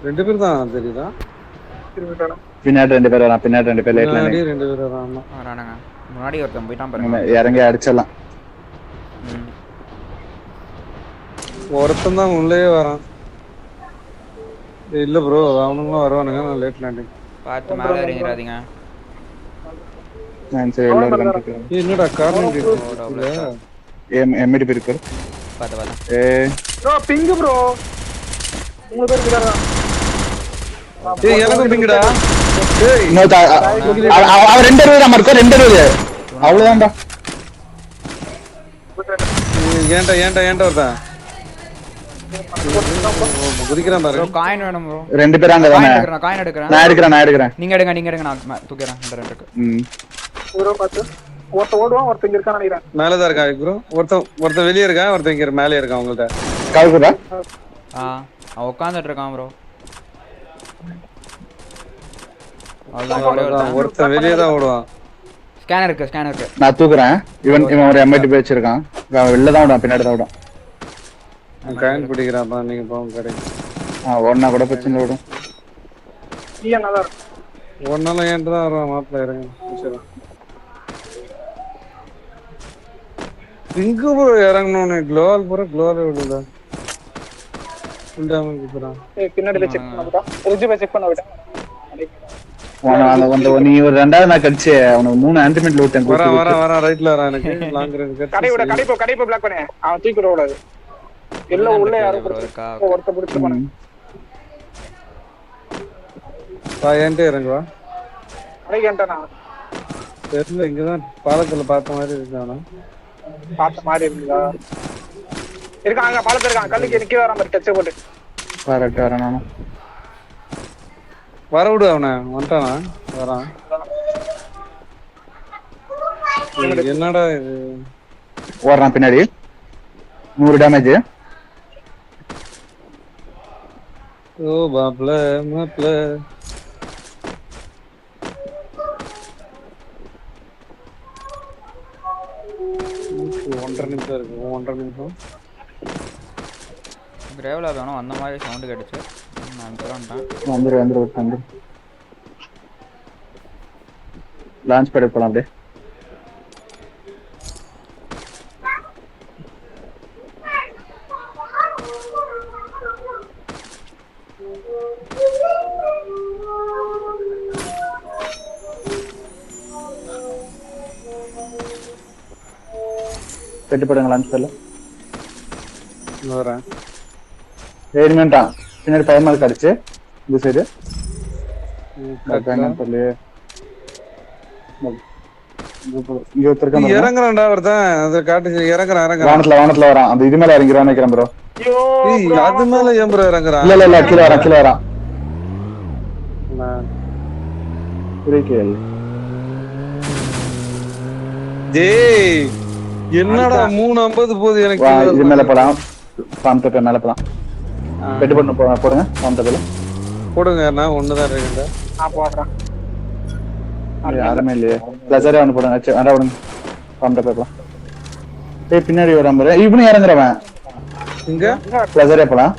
ரெண்டு பேர் தான் தெரியுதா? பின்னாடி ரெண்டு பேர் வரான். பின்னாடி ரெண்டு பேர் லேட்ல முன்னாடி ரெண்டு பேர் வராங்க. வரானுங்க. முன்னாடி ஒருத்தன் போயிட்டான் பாருங்க. இறங்கி அடிச்சிடலாம். ஒருத்தன் தான் உள்ளே வரான். இல்ல ப்ரோ, அவனுங்களும் வருவானுங்க. நான் லேட் லேண்டிங். பார்த்து மேலே இறங்கிடாதீங்க. என்னடா காரணம் எம்மிடி இருக்கு. பார்த்து பார்த்து. ப்ரோ பிங் ப்ரோ. மூணு பேர் கிடறாங்க. ஏய் எனக்கு பிங்கடா. ஏய் அவ ரெண்டு பேர் நம்ம இருக்கோம். ரெண்டு பேர் அவ்வளவுதான்டா. ஏன்டா வரதா குதிக்கிறான் பாரு. ப்ரோ காயின் வேணும் ப்ரோ. ரெண்டு பேர் அங்க தானே. காயின் எடுக்கறேன். நான் எடுக்கறேன். நீங்க எடுங்க நான் தூக்குறேன். இந்த ரெண்டுக்கு. ப்ரோ பாத்து. ஒருத்த ஓடுவான், ஒருத்த இங்க இருக்கான்னு நினைக்கிறேன். மேல தான் இருக்கா ப்ரோ. ஒருத்த வெளிய இருக்கா, ஒருத்த இங்க மேலே இருக்கா உங்கள்ட்ட. காவுடா. அவன் உட்கார்ந்துட்டு இருக்கான் ப்ரோ. அவ்வளவுதான். ஒருத்த வெளிய தான் ஓடுவான். ஸ்கேனர் இருக்கு. நான் தூக்குறேன். இவன் ஒரு எம்ஐடி பேட்ச் இருக்கான். வெளில தான் ஓடுவான், பின்னாடி தான் ஓடும். காயின் பிடிக்கிறான். நீங்க போங்க கடை. ஒன்னா கூட பிரச்சனை ஓடும். ஒன்னால ஏன்ட்டு தான் வருவான். மாப்பிள்ள இறங்க. சரி இங்க இறங்கணும்னு க்ளோவல் பூரா க்ளோவல் விடுதா. பின்னாடி போய் செக் பண்ண விட்டா. ரிஜ் போய் செக் பண்ண விட்டா. நீ ஒரு ரெண்டாவது நான் கடிச்சு அவனுக்கு 3 ஆன்டிமெண்ட் லூட்டேன். வர ரைட்ல வரா. எனக்கு லாங் ரேஞ்ச் கடை போய் பிளாக் பண்ணு. அவன் தூக்கி ஓடாது. எல்லாம் உள்ள யாரும் ஒருத்த பிடிச்சு போன. ஏன்ட்டு இறங்குவா. அடைக்கேன்டா. தெரியல, இங்கதான் பாலத்துல பார்த்த மாதிரி இருக்கானா. பார்த்த மாதிரி இருக்குதா? இருக்காங்க பாலத்துல இருக்காங்க. கல்லுக்கு நிக்க வர மாதிரி டச் போட்டு. வரேன் நானும். வர விடு அவனை. வந்துட்டானா? வரான். என்னடா இது? ஓடுறான் பின்னாடி. 100 டேமேஜ். ஓ மாப்ள. 1.5 நிமிஷம் இருக்கு. 1.5 நிமிஷம். கிரேவலா வேணும். அந்த மாதிரி சவுண்ட் கேட்டுச்சு. நான் வந்துட்டேன். வந்துரு. லான்ச் பேட் போலாம் அப்படியே. செட்டு போடுங்க லான்ச் பேட்ல. வரேன். 7 மினிட்டா. பின்னாடி டைமர் கடிச்சு இந்த சைடு. இறங்குறான்டா ஒருத்தன். அதை காட்டு. இறங்குறான். வானத்துல வரான். அந்த இது மேல இறங்கிறான்னு நினைக்கிறேன் ப்ரோ. அது மேல ஏன் ப்ரோ இறங்குறான்? இல்ல கீழே வரான். டேய் என்னடா 350 போகுது எனக்கு. இது மேல போலாம். பாம்பே மேல போலாம். பெட் பண்ண போடுங்க. பாம்பேல போடுங்க. நான் ஒண்ணுதான் இருக்கேன். நான் போடுறேன். யாருமே இல்லையே. பிளஸரே ஒன்று போடுங்க. வேண்டாம் விடுங்க. பாம்பே போலாம். ஏய் பின்னாடி வராம பாரு. இவனு இறங்குறவன். இங்க பிளஸரே போலாம்.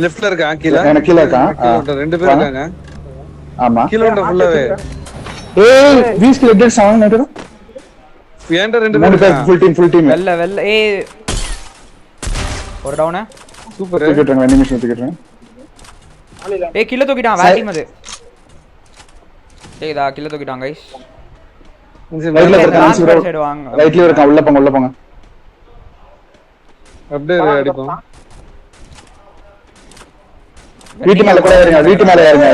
லெஃப்ட்ல இருக்கான். கீழ இருக்கான். ரெண்டு பேர் இருக்காங்க. ஆமா கீழ ஃபுல்லாவே. ஏய் வீஸ் கிளப்டட் சவுண்ட் நெட்டோ. ஏன்டா ரெண்டு பேர் ஃபுல் டீம். வெல்ல ஏய் ஒரு டவுன். சூப்பர். தூக்கிட்டேன். அனிமேஷன் தூக்கிட்டேன். ஏய் கில்ல தூக்கிட்டான். வேற டீம் அது. ஏய் இதா கில்ல தூக்கிட்டான் गाइस. ரைட்ல இருக்கான். ரைட்ல இருக்கான். உள்ள போங்க. அப்படியே அடிப்போம். வீட்டு மேல ஏறுங்க. வீட்டு மேல ஏறுங்க.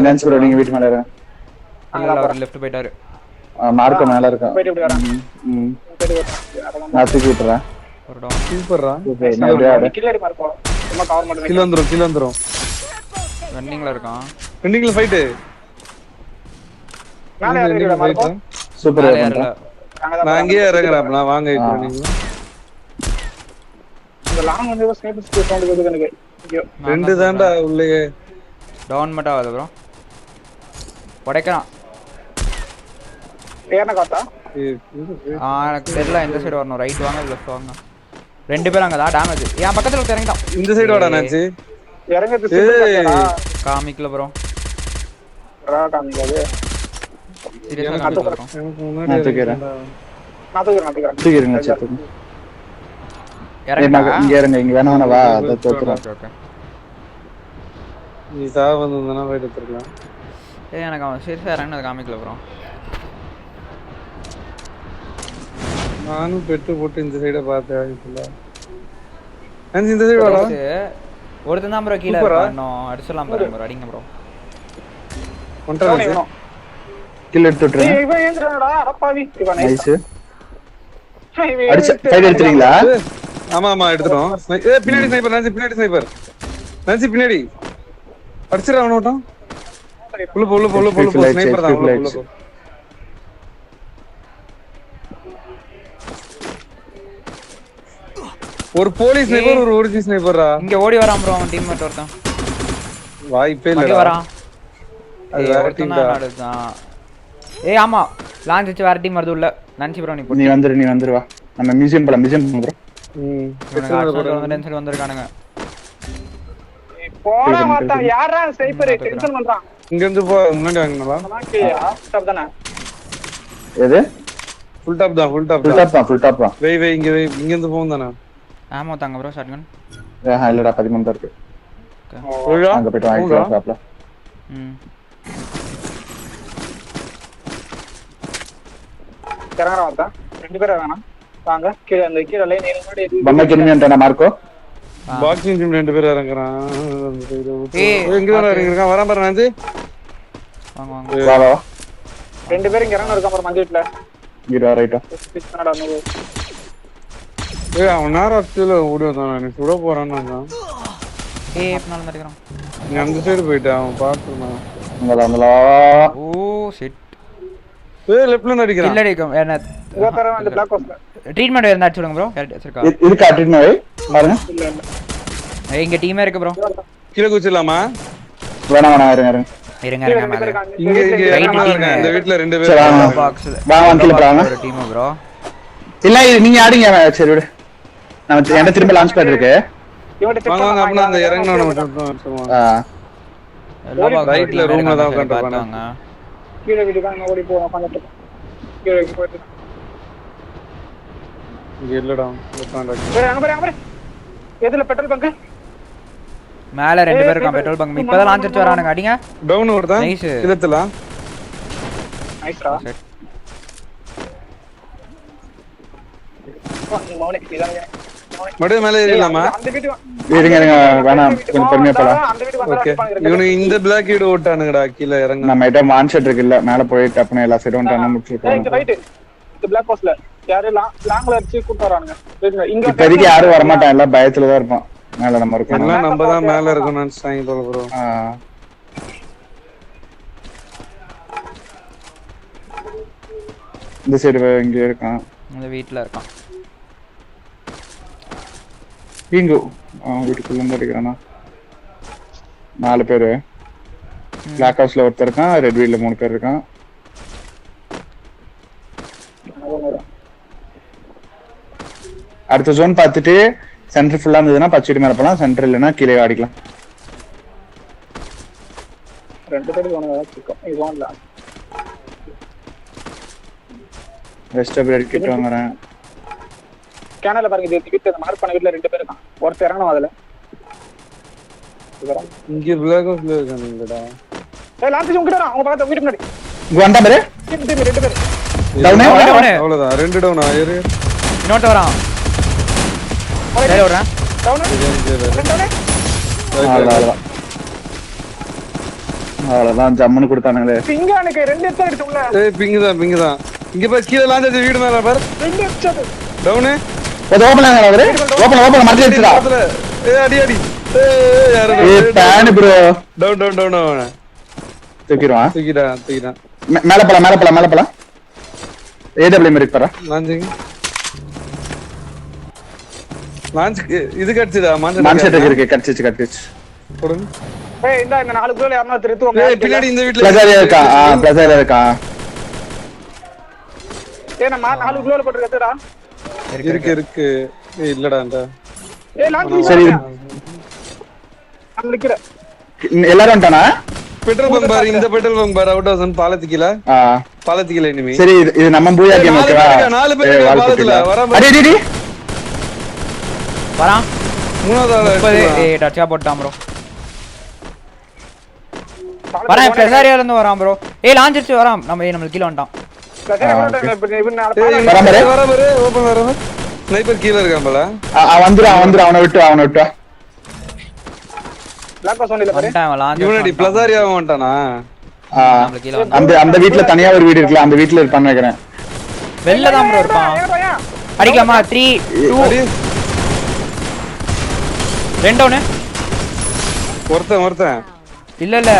Dance bro. நீங்க வீட்டு மேல ஏறுங்க. அங்க லெஃப்ட் போயிட்டாரு. மார்க்க மேல இருக்கா. போயிட்டு இப்படி வரான். நான் தூக்கி விட்டுறேன். ஒரு டவுன். சூப்பர்ரா. நான் அப்படியே ஆடு. கில்லடி மார்க். சும்மா கவர் மட்டும். கீழ வந்துரும். ரன்னிங்ல இருக்கான். ரன்னிங்ல ஃபைட். மேல ஏறிடா மார்க். சூப்பரா ஏறல. நான் அங்கேயே இறங்குறேன். நான் வாங்க இப்போ நீங்க. இந்த லாங் வந்து ஸ்னைப்பர் ஸ்கில் சவுண்ட் கேக்குது எனக்கு. ரெண்டு தான்டா உள்ளே. டவுன் மட்டும் ஆகுது ப்ரோ. உடைக்கிறான். ஏன காத்தா எனக்கு தெரியல இந்த சைடு வரணும் ரைட் வாங்க லெஃப்ட் வாங்க ரெண்டு பேரும் அங்க தான் டேமேஜ் என் பக்கத்துல ஒருத்தர் இறங்கிட்டான் இந்த சைடு வாடா நாச்சு இறங்கிறது காமிக்கல ப்ரோ காமிக்காது சீரியஸா எனக்கு முன்னாடி நான் தூக்கிறேன். நான் தூக்குறேன் தூக்கிடுங்க சேத்து இறங்கிட்டா இங்க இருங்க இங்க வேணா வா அத தோத்துறோம். ஓகே நீ சாவ வந்ததுனா போய் எடுத்துக்கலாம். எனக்கு அவன் சீரியஸா இறங்கினது காமிக்கல ப்ரோ நானும் பெட்டு போட்டு இந்த சைட பார்த்தேன் இல்ல நான் இந்த சைடு வாடா ஒருத்தன் தான் ப்ரோ கீழ இருக்கான் இன்னும் அடிச்சலாம் பாருங்க ப்ரோ அடிங்க ப்ரோ கொண்டா கில் எடுத்து விட்டுறேன். இவன் ஏந்திரடா அடப்பாவி இவன் நைஸ் அடிச்சு சைடு எடுத்துறீங்களா? ஆமா ஆமா எடுத்துறோம். பின்னாடி ஸ்னைப்பர் நான்சி பின்னாடி ஸ்னைப்பர் நான்சி பின்னாடி அடிச்சிர அவன ஓட்டம் உள்ள போ ஸ்னைப்பர் தான் உள்ள போ. ஒரு போலீஸ் ஸ்னைப்பர் ஒரு ஒரிஜினல் ஸ்னைப்பரா இங்க ஓடி வரான் ப்ரோ அவன் டீம்மேட் ஒருத்தன் வாய்ப்பே இங்க இல்லடா. வரான் அது வேற டீம் தான். நடந்தான் ஆமா லான்ச் வச்சு வேற டீம் வருது உள்ள நன்சி ப்ரோ நீ நீ வந்துரு வா. நம்ம மியூசியம் போலாம் ப்ரோ. டென்ஷன் வந்திருக்கானுங்க போடா மாட்டா யாரா ஸ்னைப்பர் டென்ஷன் பண்றான் இங்க இருந்து போ முன்னாடி வாங்கனலாம். ஸ்டாப் தானே எது ஃபுல் டாப் தான் ஃபுல் டாப் தான். வை இங்க இருந்து போந்தானே. ஆமா தாங்க ப்ரோ ஷாட்கன் இல்லடா 13 தான் இருக்கு. அங்க போய் வாங்கிக்கலாம் டாப்ல. கரங்கற வரதா ரெண்டு பேரா வேணாம் வாங்க கீழ அந்த கீழ லைன் ஏறி முன்னாடி பம்மை கிரிமியன்டா மார்க்கோ பாக்ஸிங் டீம் ரெண்டு பேர் இறங்குறான். எங்க தான் இறங்கிருக்கான் வரான் பாரு நான்சி. வாங்க வா வா ரெண்டு பேரும் இங்க இறங்க இருக்க அப்புறம் மஞ்சட்ல இரு ரைட்டா. பிச்சனடா நூறு அவன் நேரம் ஆக்சுவலா ஓடி வந்தான். நீ சுட போறான்னு வந்தான். பின்னால இருக்கறான் நீ அந்த சைடு போயிட்டான் அவன் பார்த்துனான். அங்கலா ஓ ஷிட் லெஃப்ட்ல இருந்து அடிக்கிறான். இல்ல அடிக்கும் என்ன இங்க தர அந்த பிளாக் ஹவுஸ்ல ட்ரீட்மென்ட் இருந்தா அடிச்சுடுங்க ப்ரோ இருக்கா இதுக்கு ட்ரீட்மென்ட் பாருங்க. இல்ல இல்ல இங்க டீமே இருக்கு ப்ரோ கீழ குச்சிடலாமா? வேணாம் இருங்க மேல இங்க இறங்குறாங்க. இந்த வீட்ல ரெண்டு பேர் சரி, வாங்க. பாக்ஸ்ல வாங்க கீழ போறாங்க. ஒரு டீம் ப்ரோ இல்ல நீங்க ஆடுங்க சரி விடு. நம்ம என்ன திரும்ப லான்ச் பேட் இருக்கு. இவன்ட்ட செக் வாங்க பண்ணா அப்படினா அந்த இறங்குனவன மட்டும் சொல்லுவாங்க. ரைட்ல ரூம்ல தான் உட்கார்ந்திருப்பாங்க. கீழ வீட்டுக்கு ஓடி போறோம் உட்கார்ந்துட்டு கீழ போயிட்டு இங்க இல்லடா உட்கார்ந்து. அங்க பாரு எதுல பெட்ரோல் பங்க் மேல ரெண்டு பேர் இருக்கான் பெட்ரோல் பங்க் இப்பதான் லான்ச் அடிச்சு வரானுங்க அடிங்க டவுன் வருதா? நைஸ் இல்லத்துல நைஸ்ரா மறுபடியும் மேல ஏறிடலாமா? அந்த வீட்டுக்கு இருங்க வேணாம் கொஞ்சம் பொறுமையா போலாம். அந்த வீட்டுக்கு ஓகே வந்தா இவனு இந்த பிளாக் ஹீட் ஓட்டானுங்கடா கீழ இறங்க. நம்ம கிட்ட மான்செட் இருக்கு இல்ல மேல போய் டப்னு எல்லா சைடும் டன இங்க முடிச்சிருக்காங்க. ரைட் இந்த பிளாக் ஹவுஸ்ல யாரு லாங்ல அடிச்சு கூட்டி வரானுங்க இங்க இப்போதைக்கு யாரும் வர மாட்டாங்க எல்லாம் பயத்துல தான் இருப்பான். மேல நம்ம இருக்கோம். எல்லாம் நம்ம தான் மேல இருக்கோம்னு நினைச்சாங்க போல ப்ரோ. இந்த சைடு இங்க இருக்கான். இந்த வீட்ல இருக்கான் இங்க வீட்டுக்குள்ள இருந்து அடிக்கிறானா 4 பேரு. பிளாக் ஹவுஸ்ல ஒருத்தர் இருக்கான். ரெட் வீல்ல 3 பேர் இருக்கான். அடுத்த ஜோன் பார்த்துட்டு சென்டர் ஃபுல்லா இருந்ததுன்னா பச்சடி மேல போலாம். சென்டர் இல்லைன்னா கீழே அடிக்கலாம். ரெண்டு பேருக்கு ஒண்ணு வச்சிருக்கோம் இது ஒன்ல வெஸ்ட் அப்ரேட் கிட்ட வாங்குறேன். கேனல்ல பாருங்க இது வீட்ல மார்க் பண்ண வீட்ல ரெண்டு பேர் இருக்கான். ஒருத்தர் இறங்கணும் அதுல இங்க பிளாக் ஹவுஸ்ல இருக்கானுங்கடா. லாஸ்ட் ஜூம் கிட்ட வரான் அவங்க பக்கத்துல வீட்டு முன்னாடி இங்க வந்தா பாரு. ரெண்டு பேர் டவுன் அவ்வளவுதான் 2 டவுன் ஆயிரு. இன்னொருத்த வரான் சரி ஓடுறேன் டவுன் அவ்வளவுதான் ஜம்முன்னு கொடுத்தானுங்களே. பிங்கானுக்கு ரெண்டு எத்த எடுத்து உள்ள பிங்கு தான் இங்க பாரு கீழ லாஞ்ச வீடு மேல பாரு ரெண்டு எச்சது டவுன் ஓபன் ஆகல அவரு. ஓபன் மறந்து வச்சுடா. அடி யாரு பேன் ப்ரோ. டவுன் தூக்கிடுவான். தூக்கிட்டான் மேல போலாம். ஏடபிள்யூ மேரிக் பாரு. லான்ச் இது கட்சிடா மான்செட் இருக்கு. கட்சிச்சு போடுங்க. ஏய் இந்த 4 பேர்ல யாரனா திருத்துவாங்க. பின்னாடி இந்த வீட்ல பிளஸாரியா இருக்கா. பிளஸாரியா இருக்கா. ஏய் நம்ம 4 கிலோல போட்டுருக்கடா. இருக்கு இல்லடாண்டா. ஏய் லாங் சரி நான் நிக்கிறேன். எல்லாரும் வந்துட்டானா? பெட்ரோல் பங்க் பாரு, இந்த பெட்ரோல் பங்க் பாரு, அவுட் ஹவுஸ் பாலத்துக்கில பாலத்துக்கில இனிமே. சரி இது நம்ம பூயா கேம் ஓகேவா? 4 பேர் பாலத்துல வர. அடே டேய் வரான். மூணாவது ஆளு 30 டச்சா போட்டான் ப்ரோ. வரேன் பெசாரியால இருந்து வரான் ப்ரோ. லாஞ்சிச்சு வரான். நம்மளுக்கு கீழ வந்துட்டான். வர பாரு, ஓபன் வர. ஸ்னைப்பர் கீழ இருக்கான் போல. வந்துரு அவனை விட்டு. லாக்கா சொன்னீல பாரு. இவனடி பிளசாரியா வந்துட்டானா? நம்மளுக்கு கீழ வந்து அந்த வீட்ல தனியா ஒரு வீடு இருக்குல, அந்த வீட்ல இருப்பான்னு நினைக்கிறேன். வெல்ல தான் ப்ரோ இருப்பான். அடிக்கலாமா? 3 2 ரெண்டு ஒன்னு. ஒருத்தன் இல்ல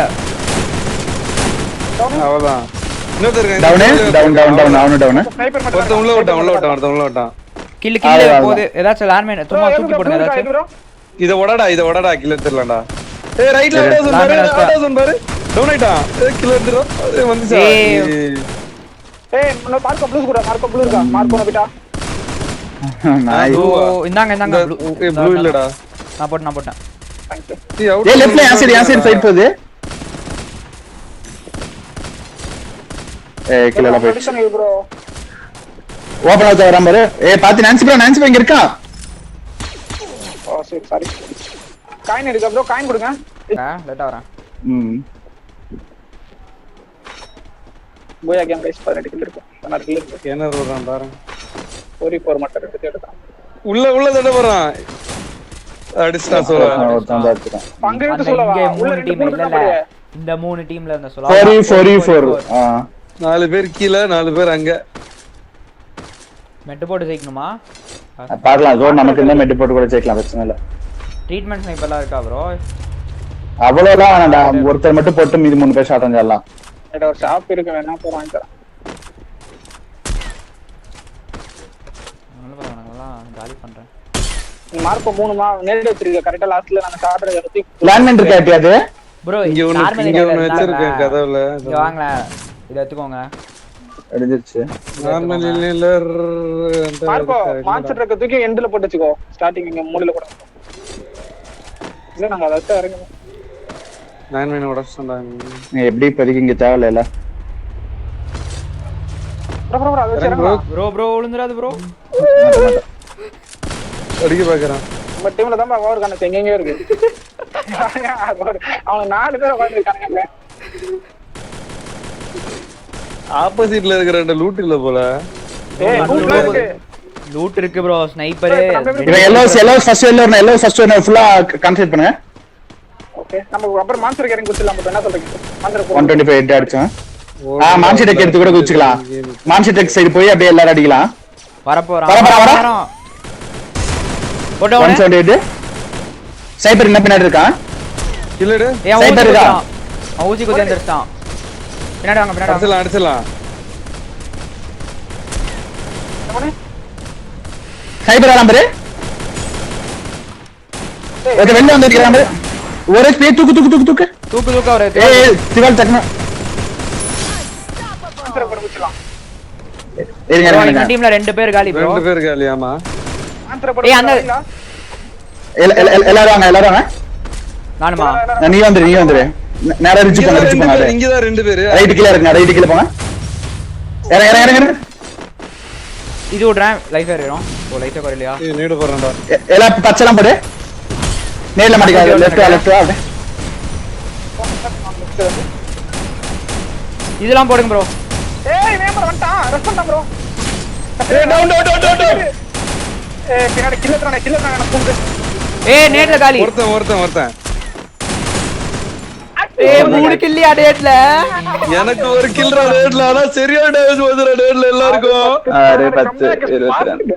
அவ்வளவுதான். இன்னொருத்தர் டவுன் அவனு டவுன். ஒருத்தன் உள்ள விட்டான். கில் போகுது. ஏதாச்சும் லேண்ட்மைன் சும்மா தூக்கி போடுங்க ஏதாச்சும். இத ஒடடா கில்ல தெரியலடா. ரைட்ல ஆட்டோஸ் பாரு. டவுன் ஆயிட்டான். கில்ல எடுத்துறோம். வந்துச்சா? நம்ம மார்க்கோ ப்ளூஸ் கூட. மார்க்கோ ப்ளூ இருக்கா? மார்க்கோ நபிட்டா. இந்தாங்க ப்ளூ இல்லடா. நான் போட்டேன். லெஃப்ட்ல யான் சைடு போகுது. கிலோல போய் ப்ரோ ஓபன் ஆகுது வராம பாரு. பாத்து நான்சி ப்ரோ இங்க இருக்கா. ஓ சரி சாரி. காயின் எடுங்க ப்ரோ, காயின் கொடுங்க. லேட்டா வரேன். போயா கேம் கைஸ் 18 கில் இருக்கு. 16 கில் இருக்கு. என்ன வரான் பாரு. 44 மட்டும் எடுத்து எடுத்தான். உள்ள தட போறான். அடிஸ்டா சொல்றா. அங்க இருந்து சொல்லவா? உள்ள ரெண்டு டீம் இல்ல. இந்த 3 டீம்ல இருந்த சொல்ல. 44 4 பேர் கீழ 4 பேர் அங்க. மெட் போட்டு ஜெயிக்கணுமா? பார்க்கலாம். ஜோன் நமக்கு இந்த மெட் போட்டு கூட ஜெயிக்கலாம், பிரச்சனை இல்ல. ட்ரீட்மென்ட் ஸ்னைப்பர்லாம் இருக்கா ப்ரோ? அவ்வளவுதான் வேணாம்டா. ஒருத்தர் மட்டும் போட்டு மீதி 3 பேர் ஷாட் அடிச்சிடலாம். எட ஒரு ஷாப் இருக்கு, வேணா போய் வாங்கி தரேன். நல்லா காலி பண்றேன். நீ மார்க் 3 நேரே வச்சிருக்க. கரெக்ட்டா லாஸ்ட்ல நான் ஷாட் எடுத்து லேண்ட்மேன் இருக்கா எப்படியாது? ப்ரோ இங்க ஒன்னு வச்சிருக்கேன் கதவுல. இங்க வாங்கல. இத எடுத்துக்கோங்க. அடிஞ்சிருச்சு. நார்மல் இல்லர் மார்க்கோ மான்ஸ்டர் ட்ரக் தூக்கி எண்ட்ல போட்டு வச்சுக்கோ. ஸ்டார்டிங் இங்க மூலையில கூட. இல்ல நாங்க அத வச்சு இறங்கணும். 9 மினிட் உடைச்சடா. நீ எப்படி இப்போதைக்கு இங்க தேவையில்ல. ப்ரோ அத வச்சு இறங்கலாம். ப்ரோ விழுந்துறாது ப்ரோ. அடிக்க பாக்குறான். நம்ம டீம்ல தான் ஓவர் கனெக்ட் எங்கங்க இருக்கு. அவங்க 4 பேர் உட்கார்ந்திருக்காங்க. ஆப்போசிட்ல இருக்கிற ரெண்டு லூட் இல்ல போல. லூட் இருக்கு ப்ரோ. ஸ்னைப்பர் இவன் எல்லோ ஃபர்ஸ்ட் ஃபுல்லா கான்சென்ட்ரேட் பண்ணுங்க. ஓகே நம்ம அப்புறம் மான்ஸ்டர் கேரிங் குச்சிடலாம். என்ன சொல்றீங்க? மான்ஸ்டர் 125 ஹெட் அடிச்சோம். மான்ஸ்டர் டெக் எடுத்து கூட குச்சிக்கலாம். மான்ஸ்டர் டெக் சைடு போய் அப்படியே எல்லாரும் அடிக்கலாம். வரப்போறான். போடா 178 சைபர் என்ன பின்னாடி இருக்கான்? இல்லடே. சைபர் இருக்கான். ஊசி குத்தி வந்துட்டான். பின்னாடி வாங்க. அடிச்சலாம். சைபர் நம்பர். வெளில வந்துக்கிறான். ஒரே ஸ்பே தூக்கு அவரே. சிவல் டக்னா. மான்ஸ்டர் போட்டு குச்சிடலாம். இந்த டீம்ல 2 பேர் காலி ப்ரோ. 2 பேர் காலி. ஆமா மான்ஸ்டர் போட்டு அந்த எல்லாரும் வாங்க. நானுமா? நீ வந்துரு. நேரா ரிட்ஜ் போங்க. இங்க தான் 2 பேர். ரைட் கீழ போங்க. இறங்க. இது விடுறேன். லைஃப் ஏறுறோம். லைஃப் குறையலையா? நீடு போறேன்டா. எல்லாம் பச்சலாம் போடு. நேர்ல மாட்டிக்காத. லெஃப்ட். இதெல்லாம் போடுங்க ப்ரோ. நேமர் வந்துட்டான். Respond bro. டவுன். பின்னாடி கில்லறானே கூப்பிடு. நேட்ல காலி. ஒருத்தன். 3 கில்லியா நேட்ல. எனக்கு ஒரு கில்ரா நேட்ல. ஆனா சரியா டேமேஜ் வந்துற நேட்ல எல்லாருக்கும். 10 22